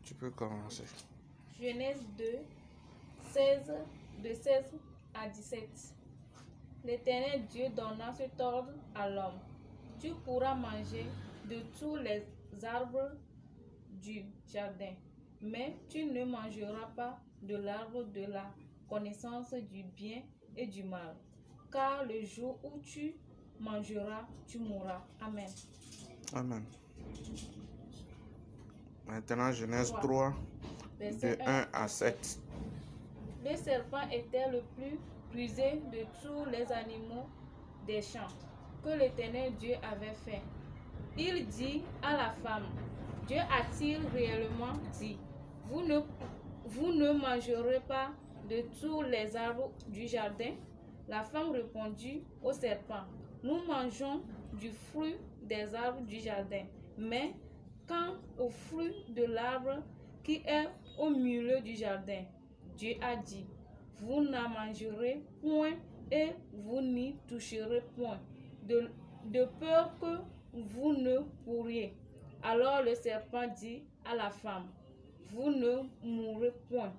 Tu peux commencer. Genèse 2, 16, de 16 à 17. L'Éternel Dieu donna cet ordre à l'homme. Tu pourras manger de tous les arbres du jardin, mais tu ne mangeras pas de l'arbre de la connaissance du bien et du mal, car le jour où tu mangeras, tu mourras. Amen. Amen. Maintenant, Genèse 3, de Verset 1 à 7. Le serpent était le plus rusé de tous les animaux des champs que l'Éternel Dieu avait fait. Il dit à la femme, Dieu a-t-il réellement dit, vous ne mangerez pas de tous les arbres du jardin? La femme répondit au serpent, nous mangeons du fruit des arbres du jardin, mais quant au fruit de l'arbre qui est au milieu du jardin, Dieu a dit, vous n'en mangerez point et vous n'y toucherez point, de peur que vous ne pourriez. Alors le serpent dit à la femme, vous ne mourrez point,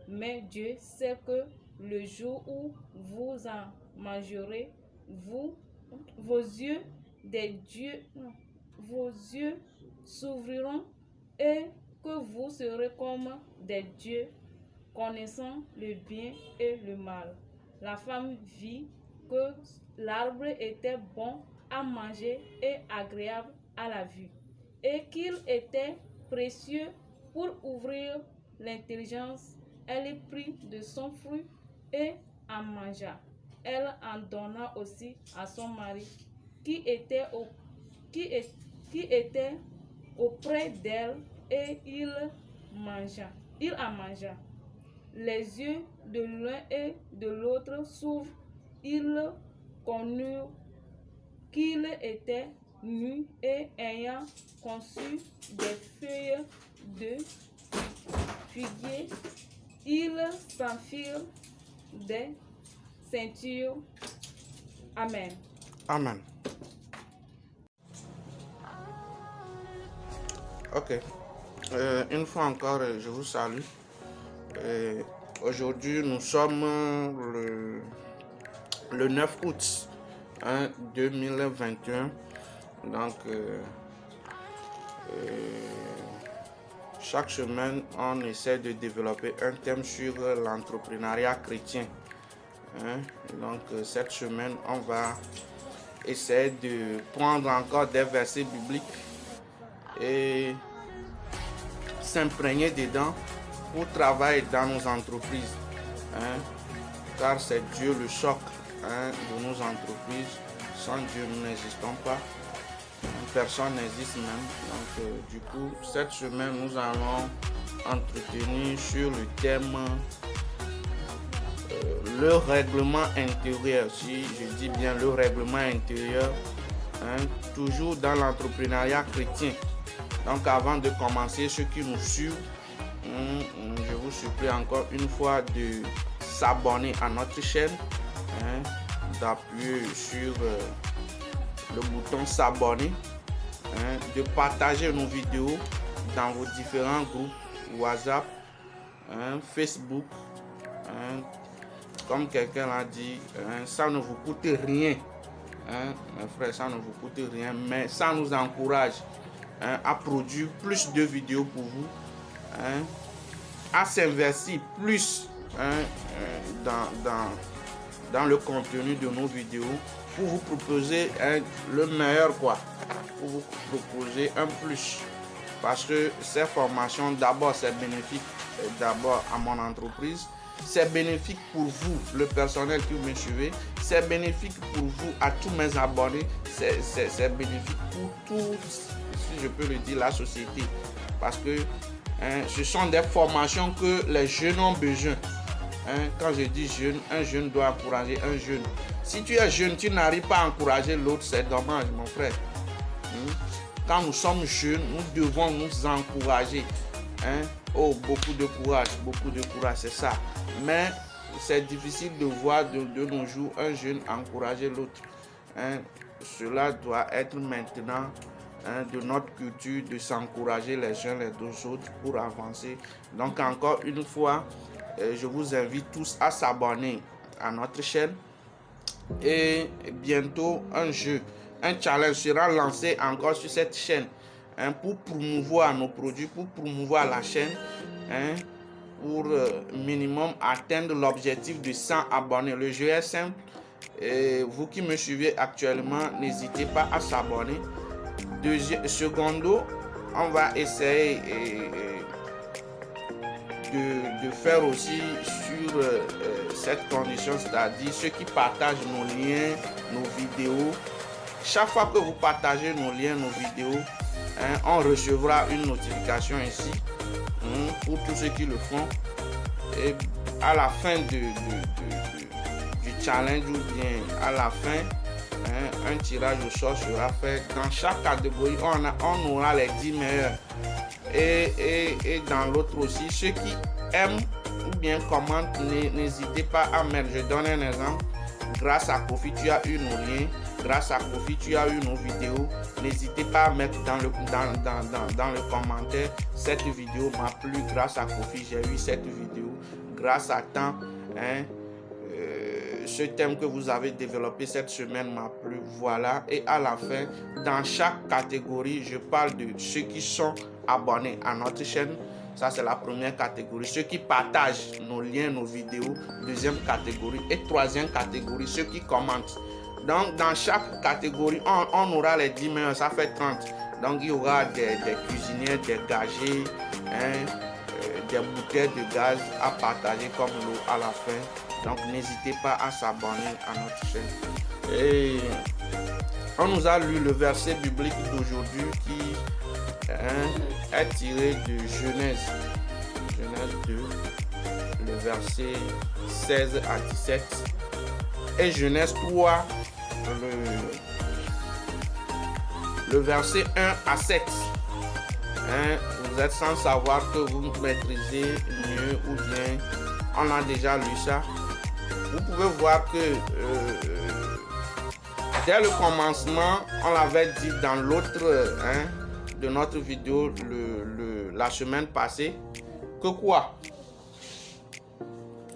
mais Dieu sait que le jour où vous en mangerez, vos yeux s'ouvriront et que vous serez comme des dieux, connaissant le bien et le mal. La femme vit que l'arbre était bon à manger et agréable à la vue, et qu'il était précieux pour ouvrir l'intelligence. Elle prit de son fruit et en mangea. Elle en donna aussi à son mari qui était auprès d'elle, et il en mangea. Les yeux de l'un et de l'autre s'ouvrent, ils connurent qu'il était nu, et ayant conçu des feuilles de figuier, ils s'en firent des ceintures. Amen. Amen. Ok. Une fois encore, je vous salue. Aujourd'hui, nous sommes le 9 août 2021. Donc, chaque semaine, on essaie de développer un thème sur l'entrepreneuriat chrétien. Donc, cette semaine, on va essayer de prendre encore des versets bibliques et s'imprégner dedans pour travailler dans nos entreprises. Car c'est Dieu le socle de nos entreprises. Sans Dieu, nous n'existons pas. Personne n'existe même. Donc, du coup, cette semaine, nous allons entretenir sur le thème le règlement intérieur. Si je dis bien le règlement intérieur, toujours dans l'entrepreneuriat chrétien. Donc, avant de commencer, ceux qui nous suivent, je vous supplie encore une fois de s'abonner à notre chaîne, d'appuyer sur le bouton s'abonner, de partager nos vidéos dans vos différents groupes WhatsApp, Facebook. Comme quelqu'un l'a dit, ça ne vous coûte rien. Mes frères, ça ne vous coûte rien, mais ça nous encourage à produire plus de vidéos pour vous, à s'investir plus dans le contenu de nos vidéos pour vous proposer le meilleur, pour vous proposer un plus, parce que ces formations, d'abord c'est bénéfique d'abord à mon entreprise, c'est bénéfique pour vous, le personnel qui me suivez, c'est bénéfique pour vous, à tous mes abonnés, c'est bénéfique pour tout, si je peux le dire, la société, parce que ce sont des formations que les jeunes ont besoin. Quand je dis jeune, un jeune doit encourager un jeune. Si tu es jeune, tu n'arrives pas à encourager l'autre, c'est dommage, mon frère. Quand nous sommes jeunes, nous devons nous encourager. Oh, beaucoup de courage, c'est ça. Mais c'est difficile de voir de nos jours un jeune encourager l'autre. Cela doit être maintenant de notre culture, de s'encourager les uns les autres pour avancer. Donc encore une fois, je vous invite tous à s'abonner à notre chaîne. Et bientôt un challenge sera lancé encore sur cette chaîne pour promouvoir nos produits, pour promouvoir la chaîne, pour minimum atteindre l'objectif de 100 abonnés. Le jeu est simple. Et vous qui me suivez actuellement, n'hésitez pas à s'abonner. Secondo, on va essayer de faire aussi sur cette condition, c'est-à-dire ceux qui partagent nos liens, nos vidéos. Chaque fois que vous partagez nos liens, nos vidéos, on recevra une notification ici pour tous ceux qui le font. Et à la fin du challenge ou bien à la fin, un tirage au sort sera fait. Dans chaque catégorie, on aura les 10 meilleurs. Et dans l'autre aussi, ceux qui aiment ou bien commentent, n'hésitez pas à mettre. Je donne un exemple. Grâce à Kofi, tu as eu nos liens. Grâce à Kofi, tu as eu nos vidéos. N'hésitez pas à mettre dans le commentaire: cette vidéo m'a plu. Grâce à Kofi, j'ai eu cette vidéo. Grâce à tant, ce thème que vous avez développé cette semaine m'a plu. Voilà. Et à la fin, dans chaque catégorie, je parle de ceux qui sont abonnés à notre chaîne. Ça, c'est la première catégorie. Ceux qui partagent nos liens, nos vidéos. Deuxième catégorie. Et troisième catégorie, ceux qui commentent. Donc, dans chaque catégorie, on aura les 10 meilleurs. Ça fait 30. Donc, il y aura des cuisiniers, des gagés, des bouteilles de gaz à partager comme l'eau à la fin. Donc, n'hésitez pas à s'abonner à notre chaîne. Et on nous a lu le verset biblique d'aujourd'hui qui est tiré de Genèse 2, le verset 16 à 17. Et Genèse 3, le verset 1 à 7. Vous êtes sans savoir que vous maîtrisez mieux ou bien on a déjà lu ça. Vous pouvez voir que dès le commencement, on l'avait dit dans l'autre de notre vidéo la semaine passée, que quoi?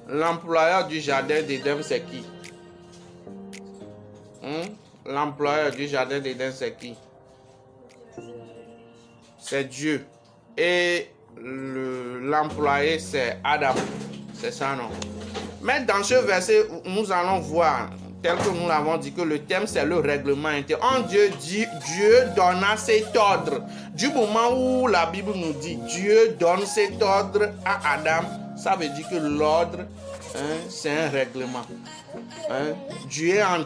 L'employeur du jardin d'Éden, c'est qui? L'employeur du jardin d'Éden, c'est qui? C'est Dieu. Et l'employé, c'est Adam. C'est ça, non? Mais dans ce verset, nous allons voir, tel que nous l'avons dit, que le thème, c'est le règlement intérieur. Dieu donna cet ordre. Du moment où la Bible nous dit Dieu donne cet ordre à Adam, ça veut dire que l'ordre, c'est un règlement. Dieu est en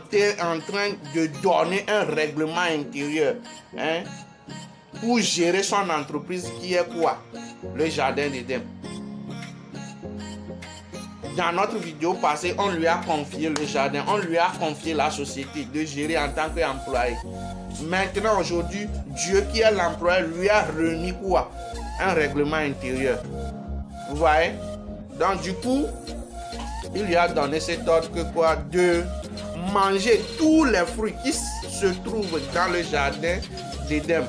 train de donner un règlement intérieur pour gérer son entreprise qui est quoi? Le jardin d'Éden. Dans notre vidéo passée, on lui a confié le jardin, on lui a confié la société de gérer en tant qu'employé. Maintenant, aujourd'hui, Dieu qui est l'employé lui a remis quoi? Un règlement intérieur. Vous voyez? Donc du coup, il lui a donné cet ordre que quoi? De manger tous les fruits qui se trouvent dans le jardin d'Éden.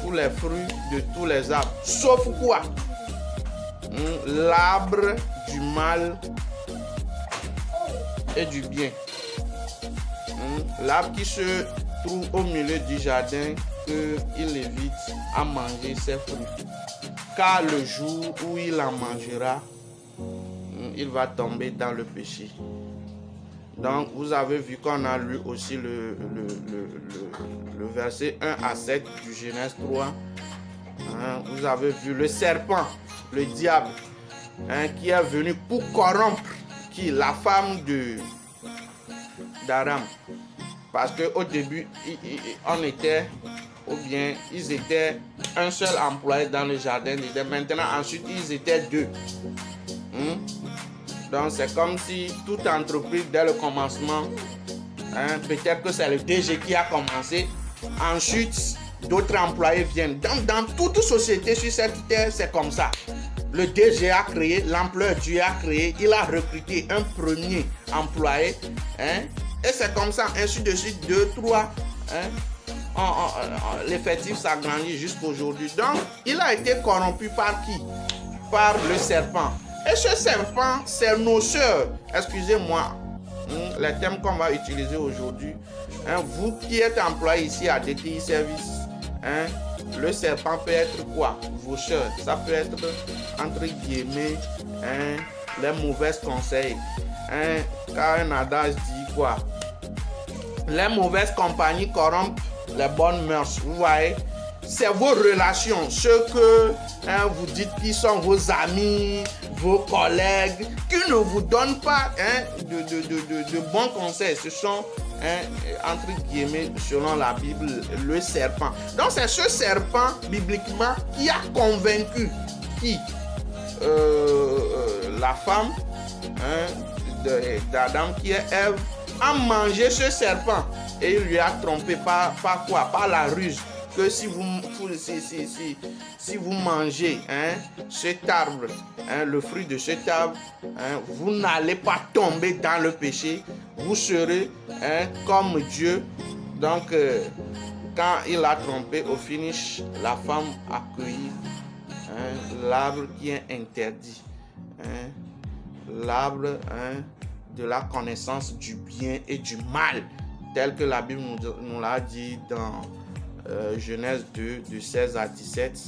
Tous les fruits de tous les arbres. Sauf quoi? L'arbre du mal et du bien. L'arbre qui se trouve au milieu du jardin, qu'il évite à manger ses fruits. Car le jour où il en mangera, il va tomber dans le péché. Donc, vous avez vu qu'on a lu aussi le verset 1 à 7 du Genèse 3. Vous avez vu le serpent, le diable, qui est venu pour corrompre la femme d'Aram. Parce qu'au début, ils étaient un seul employé dans le jardin d'Éden. Maintenant, ensuite, ils étaient deux. Donc, c'est comme si toute entreprise, dès le commencement, peut-être que c'est le DG qui a commencé. Ensuite, d'autres employés viennent. Donc, dans toute société sur cette terre, c'est comme ça. Le DG a créé, l'employeur Dieu a créé, il a recruté un premier employé. Et c'est comme ça, ainsi de suite, 2, 3. l'effectif s'agrandit jusqu'aujourd'hui. Donc, il a été corrompu par qui? Par le serpent. Et ce serpent, c'est nos sœurs. Excusez-moi, les termes qu'on va utiliser aujourd'hui. Vous qui êtes employé ici à DTI Service, le serpent peut être quoi? Vos sœurs. Ça peut être, entre guillemets, les mauvais conseils. Car un adage dit quoi? Les mauvaises compagnies corrompent les bonnes mœurs. Vous voyez? C'est vos relations, ceux que vous dites qui sont vos amis, vos collègues, qui ne vous donnent pas de bons conseils. Ce sont, entre guillemets, selon la Bible, le serpent. Donc c'est ce serpent, bibliquement, qui a convaincu qui? La femme d'Adam, qui est Ève, a mangé ce serpent. Et il lui a trompé par quoi? Par la ruse. Que si vous mangez cet arbre, le fruit de cet arbre, vous n'allez pas tomber dans le péché. Vous serez comme Dieu. Donc, quand il a trompé, au finish, la femme a cueilli l'arbre qui est interdit. L'arbre de la connaissance du bien et du mal, tel que la Bible nous l'a dit dans Genèse 2, de 16 à 17.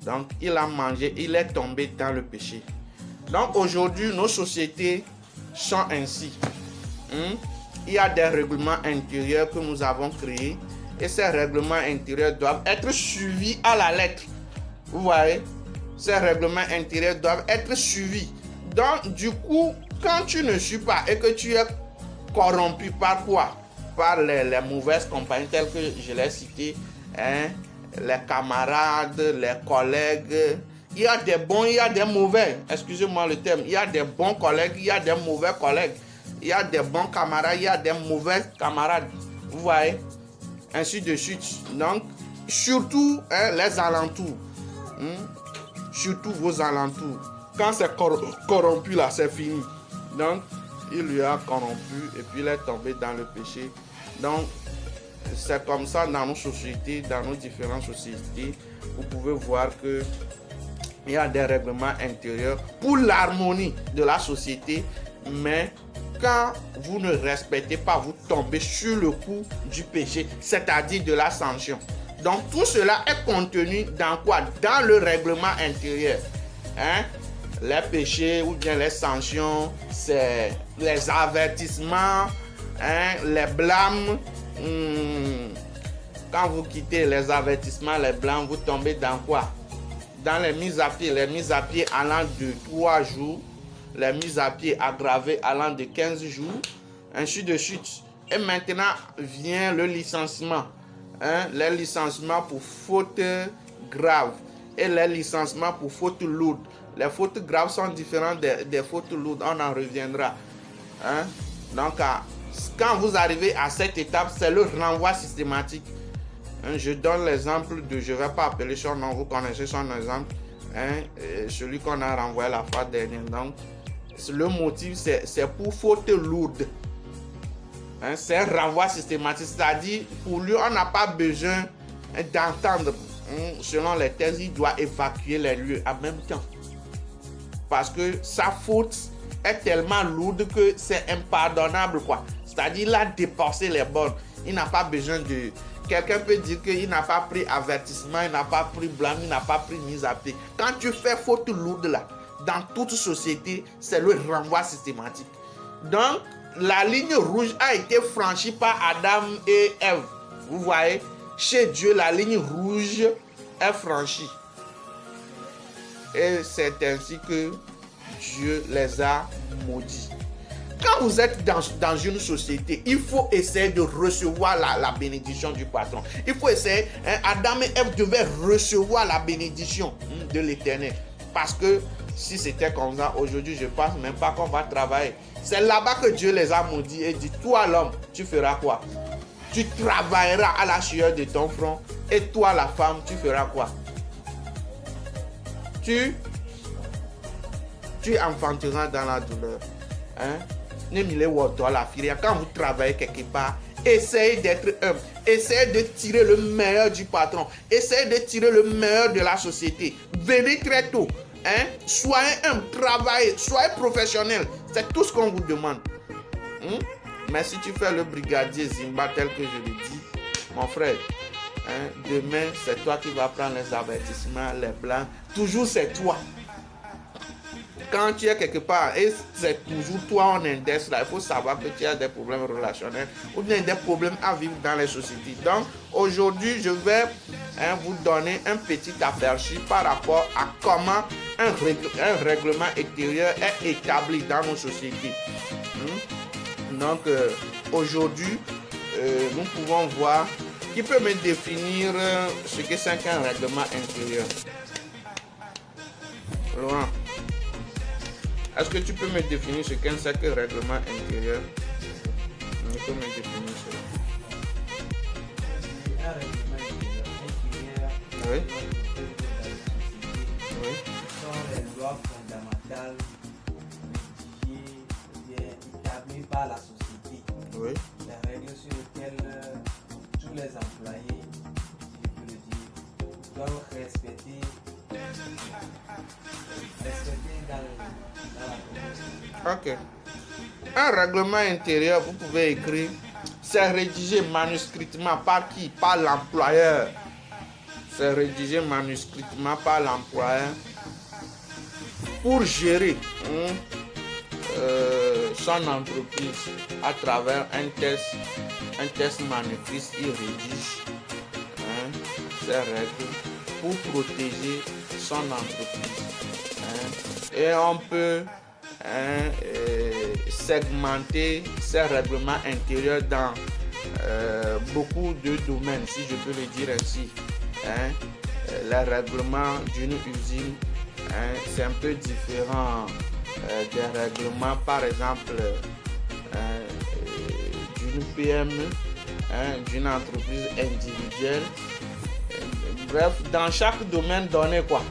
Donc, il a mangé, il est tombé dans le péché. Donc, aujourd'hui, nos sociétés sont ainsi. Il y a des règlements intérieurs que nous avons créés et ces règlements intérieurs doivent être suivis à la lettre. Vous voyez? Ces règlements intérieurs doivent être suivis. Donc, du coup, quand tu ne suis pas et que tu es corrompu par quoi? Par les mauvaises compagnies telles que je l'ai cité, les camarades, les collègues. Il y a des bons, il y a des mauvais. Excusez-moi le terme. Il y a des bons collègues, il y a des mauvais collègues. Il y a des bons camarades, il y a des mauvais camarades. Vous voyez? Ainsi de suite. Donc, surtout les alentours. Surtout vos alentours. Quand c'est corrompu là, c'est fini. Donc, il lui a corrompu et puis il est tombé dans le péché. Donc, c'est comme ça dans nos sociétés, dans nos différentes sociétés. Vous pouvez voir que il y a des règlements intérieurs pour l'harmonie de la société. Mais quand vous ne respectez pas, vous tombez sur le coup du péché, c'est-à-dire de la sanction. Donc, tout cela est contenu dans quoi? Dans le règlement intérieur. Les péchés ou bien les sanctions, c'est les avertissements, les blâmes. Quand vous quittez les avertissements, les blâmes, vous tombez dans quoi? Dans les mises à pied. Les mises à pied allant de 3 jours, les mises à pied aggravées allant de 15 jours, ainsi de suite. Et maintenant vient le licenciement. Les licenciements pour fautes graves et les licenciements pour fautes lourdes. Les fautes graves sont différentes des fautes lourdes, on en reviendra. Donc, quand vous arrivez à cette étape, c'est le renvoi systématique. Je donne l'exemple de, je ne vais pas appeler son nom, vous connaissez son exemple, celui qu'on a renvoyé la fois dernière. Donc, le motif, c'est pour faute lourde. C'est un renvoi systématique, c'est-à-dire pour lui, on n'a pas besoin d'entendre. Selon les thèses, il doit évacuer les lieux en même temps. Parce que sa faute est tellement lourde que c'est impardonnable, quoi. C'est-à-dire il a dépassé les bornes. Il n'a pas besoin de... Quelqu'un peut dire qu'il n'a pas pris avertissement, il n'a pas pris blâme, il n'a pas pris mise à pied. Quand tu fais faute lourde là, dans toute société, c'est le renvoi systématique. Donc, la ligne rouge a été franchie par Adam et Ève. Vous voyez, chez Dieu, la ligne rouge est franchie. Et c'est ainsi que Dieu les a maudits. Quand vous êtes dans une société, il faut essayer de recevoir la bénédiction du patron. Il faut essayer, Adam et Ève devaient recevoir la bénédiction de l'Éternel. Parce que si c'était comme ça, aujourd'hui, je ne pense même pas qu'on va travailler. C'est là-bas que Dieu les a maudits et dit, toi l'homme, tu feras quoi? Tu travailleras à la sueur de ton front. Et toi la femme, tu feras quoi? Tu enfanteras dans la douleur. Quand vous travaillez quelque part Essayez d'être humble. Essayez de tirer le meilleur du patron. Essayez de tirer le meilleur de la société. Venez très tôt. Hein? Soyez humble, travaillez, soyez professionnel. C'est tout ce qu'on vous demande. Mais si tu fais le brigadier Zimba tel que je le dis, mon frère, demain, c'est toi qui vas prendre les avertissements, les blancs. Toujours, c'est toi. Quand tu es quelque part, et c'est toujours toi en index, là, il faut savoir que tu as des problèmes relationnels ou bien des problèmes à vivre dans les sociétés. Donc, aujourd'hui, je vais vous donner un petit aperçu par rapport à comment un règlement intérieur est établi dans nos sociétés. Donc, aujourd'hui, nous pouvons voir qui peut me définir ce que c'est qu'un règlement intérieur. Laurent, est-ce que tu peux me définir ce qu'est un règlement intérieur? Tu peux me définir cela? Un règlement intérieur, Oui. Oui. ce sont les lois fondamentales établies par la société. Oui. Les règles sur lesquelles tous les employés, si je peux le dire, doivent respecter dans la communauté. Ok. Un règlement intérieur, vous pouvez écrire, c'est rédigé manuscritement par qui? Par l'employeur. C'est rédigé manuscritement par l'employeur pour gérer son entreprise à travers un test manucrice. Il rédige ces règles pour protéger son entreprise. Et on peut segmenter ces règlements intérieurs dans beaucoup de domaines, si je peux le dire ainsi. Les règlements d'une usine, c'est un peu différent des règlements, par exemple, d'une PME, d'une entreprise individuelle. Bref, dans chaque domaine donné, quoi.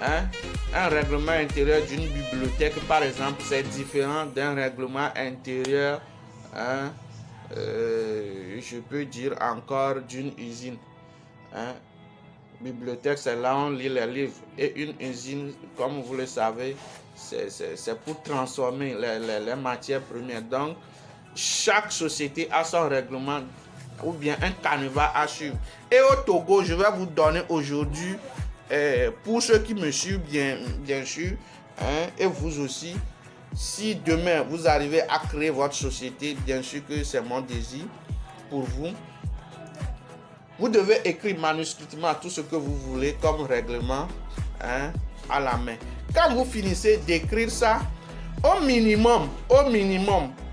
Un règlement intérieur d'une bibliothèque, par exemple, c'est différent d'un règlement intérieur, je peux dire encore, d'une usine. Bibliothèque, c'est là où on lit les livres. Et une usine, comme vous le savez, c'est pour transformer les matières premières. Donc, chaque société a son règlement ou bien un canevas à suivre. Et au Togo, je vais vous donner aujourd'hui, pour ceux qui me suivent bien sûr, et vous aussi, si demain vous arrivez à créer votre société, bien sûr que c'est mon désir pour vous. Vous devez écrire manuscritement tout ce que vous voulez comme règlement à la main. Quand vous finissez d'écrire ça, au minimum,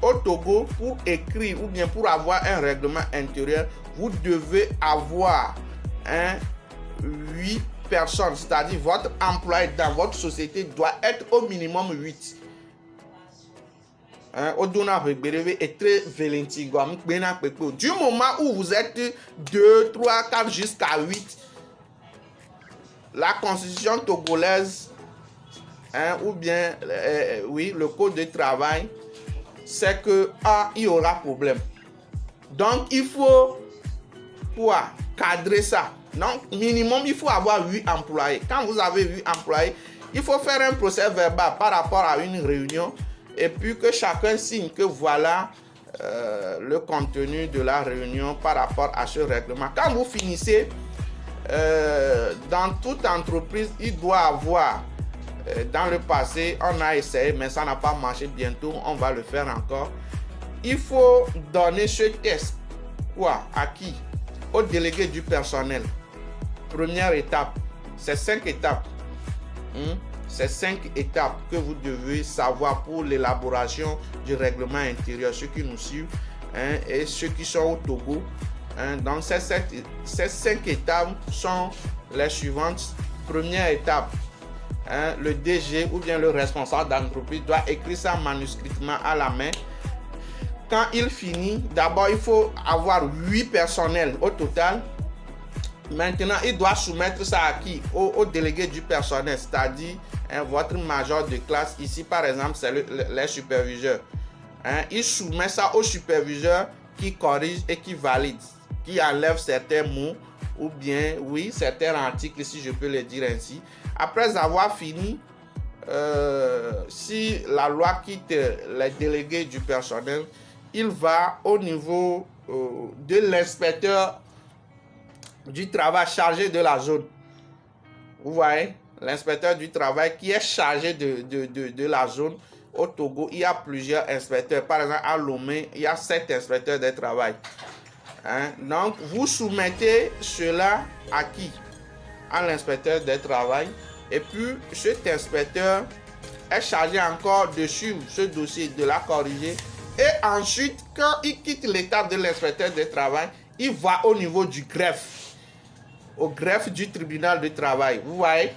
au Togo, pour écrire ou bien pour avoir un règlement intérieur, vous devez avoir 8 personnes, c'est-à-dire votre employé dans votre société doit être au minimum 8. Du moment où vous êtes 2, 3, 4 jusqu'à 8, la constitution togolaise, ou bien oui, le code de travail, c'est que il y aura problème. Donc il faut cadrer ça. Donc minimum il faut avoir 8 employés. Quand vous avez 8 employés, il faut faire un procès verbal par rapport à une réunion. Et puis que chacun signe que voilà le contenu de la réunion par rapport à ce règlement. Quand vous finissez, dans toute entreprise, il doit avoir, dans le passé, on a essayé, mais ça n'a pas marché. Bientôt, on va le faire encore. Il faut donner ce test. À qui? Au délégué du personnel. Première étape, c'est 5 étapes. C'est 5 étapes que vous devez savoir pour l'élaboration du règlement intérieur. Ceux qui nous suivent et ceux qui sont au Togo. Donc ces 5 étapes sont les suivantes. Première étape, le DG ou bien le responsable d'entreprise doit écrire ça manuscritement à la main. Quand il finit, d'abord il faut avoir 8 personnels au total. Maintenant, il doit soumettre ça à qui? Au délégué du personnel, c'est-à-dire votre major de classe. Ici, par exemple, c'est les superviseurs. Il soumet ça au superviseur qui corrige et qui valide, qui enlève certains mots ou bien, oui, certains articles, si je peux le dire ainsi. Après avoir fini, si la loi quitte les délégués du personnel, il va au niveau de l'inspecteur du travail chargé de la zone. Vous voyez, l'inspecteur du travail qui est chargé de la zone. Au Togo, il y a plusieurs inspecteurs. Par exemple, à Lomé, il y a 7 inspecteurs de travail. Hein? Donc, vous soumettez cela à qui? À l'inspecteur de travail. Et puis, cet inspecteur est chargé encore de suivre ce dossier, de la corriger. Et ensuite, quand il quitte l'étape de l'inspecteur de travail, il va au niveau du greffe. Au greffe du tribunal de travail. Vous voyez?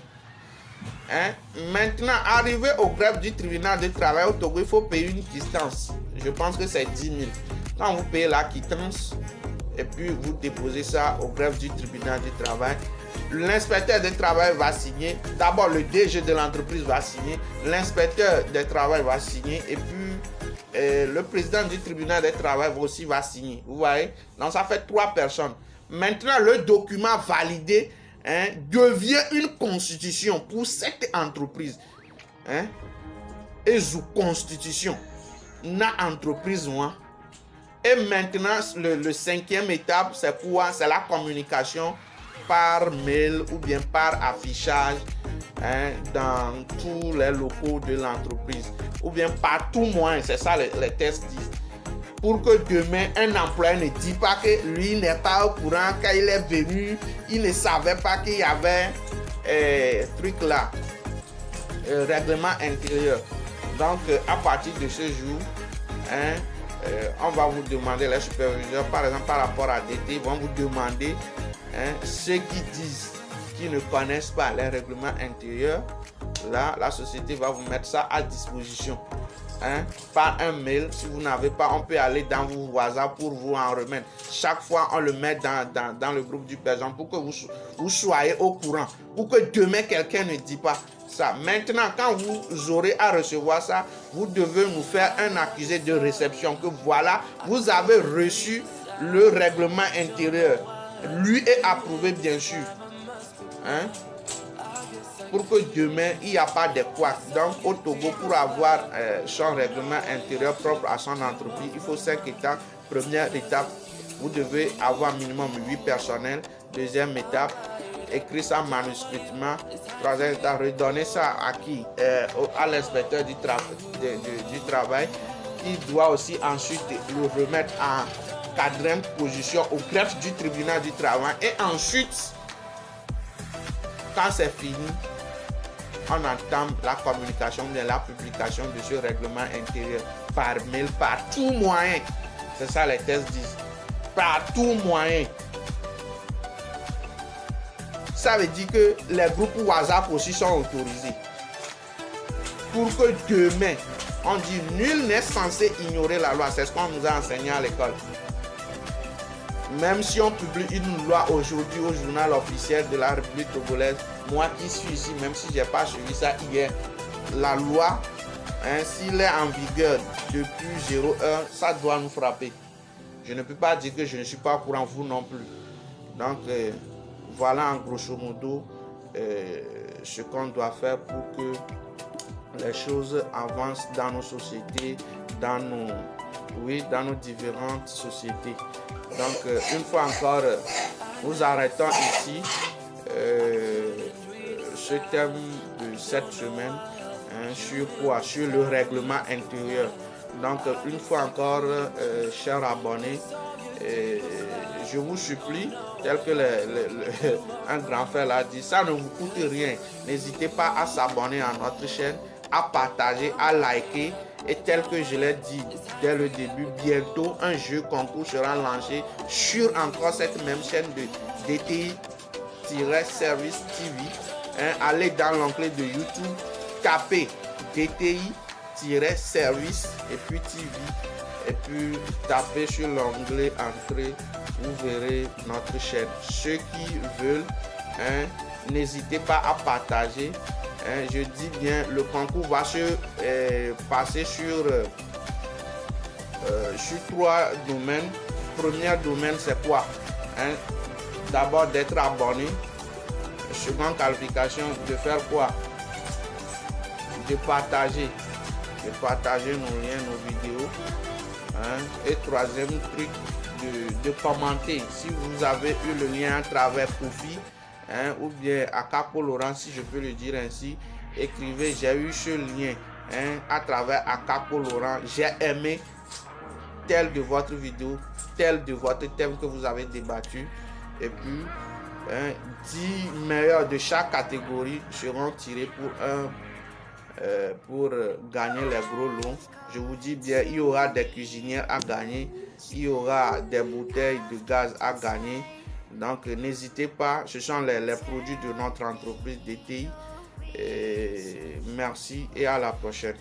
Hein? Maintenant, arrivé au greffe du tribunal de travail au Togo, il faut payer une quittance. Je pense que c'est 10 000. Quand vous payez la quittance, et puis vous déposez ça au greffe du tribunal de travail, l'inspecteur de travail va signer. D'abord, le DG de l'entreprise va signer. L'inspecteur de travail va signer. Et puis, le président du tribunal de travail aussi va signer. Vous voyez? Donc, ça fait 3 personnes. Maintenant, le document validé, hein, devient une constitution pour cette entreprise. Hein? Et sous constitution, na entreprise, moi. Et maintenant, le 5e étape, c'est quoi? C'est la communication par mail ou bien par affichage, hein, dans tous les locaux de l'entreprise. Ou bien par tout moyen, c'est ça les tests disent. Pour que demain, un employé ne dit pas que lui n'est pas au courant, quand il est venu, il ne savait pas qu'il y avait truc là, règlement intérieur. Donc, à partir de ce jour, hein, on va vous demander, les superviseurs, par exemple par rapport à DT, vont vous demander, hein, ceux qui disent qu'ils ne connaissent pas les règlements intérieurs. Là, la société va vous mettre ça à disposition. Hein, par un mail. Si vous n'avez pas, on peut aller dans vos voisins pour vous en remettre. Chaque fois, on le met dans le groupe du président pour que vous soyez au courant. Pour que demain, quelqu'un ne dise pas ça. Maintenant, quand vous aurez à recevoir ça, vous devez nous faire un accusé de réception que voilà, vous avez reçu le règlement intérieur. Lui est approuvé, bien sûr. Hein? Pour que demain, il n'y a pas de couacs. Donc, au Togo, pour avoir son règlement intérieur propre à son entreprise, il faut 5 étapes. Première étape, vous devez avoir minimum 8 personnels. Deuxième étape, écrire ça manuscritement. Troisième étape, redonner ça à qui? À l'inspecteur du travail, qui doit aussi ensuite le remettre en quatrième position au greffe du tribunal du travail. Et ensuite, quand c'est fini, on entame la communication, bien la publication de ce règlement intérieur par mail, par tout moyen. C'est ça les tests disent. Par tout moyen. Ça veut dire que les groupes WhatsApp aussi sont autorisés. Pour que demain, on dit nul n'est censé ignorer la loi. C'est ce qu'on nous a enseigné à l'école. Même si on publie une loi aujourd'hui au journal officiel de la République togolaise, moi qui suis ici, même si je n'ai pas suivi ça hier, la loi, hein, s'il est en vigueur depuis 01, ça doit nous frapper. Je ne peux pas dire que je ne suis pas au courant, vous non plus. Donc, voilà en grosso modo ce qu'on doit faire pour que les choses avancent dans nos sociétés, dans nos différentes sociétés. Donc, une fois encore, nous arrêtons ici ce thème de cette semaine, hein, sur quoi? Sur le règlement intérieur. Donc, une fois encore, chers abonnés, je vous supplie, tel que un grand frère l'a dit, ça ne vous coûte rien. N'hésitez pas à s'abonner à notre chaîne, à partager, à liker. Et tel que je l'ai dit dès le début, bientôt un jeu concours sera lancé sur encore cette même chaîne de DTI-Service TV. Hein, allez dans l'onglet de YouTube, tapez DTI-Service et puis TV. Et puis tapez sur l'onglet Entrée, vous verrez notre chaîne. Ceux qui veulent, hein, n'hésitez pas à partager. Je dis bien, le concours va se passer sur 3 domaines. premier domaine, c'est quoi? Hein? D'abord d'être abonné. Seconde qualification, de faire quoi? De partager nos liens, nos vidéos. Hein? Et troisième truc, de commenter. Si vous avez eu le lien à travers Kofi, hein, ou bien Akako Laurent, si je peux le dire ainsi, écrivez j'ai eu ce lien, hein, à travers Akako Laurent, j'ai aimé tel de votre vidéo, tel de votre thème que vous avez débattu, et puis 10 meilleurs de chaque catégorie seront tirés pour gagner les gros lots. Je vous dis bien, il y aura des cuisinières à gagner, il y aura des bouteilles de gaz à gagner. Donc n'hésitez pas, ce sont les produits de notre entreprise DTI. Merci et à la prochaine.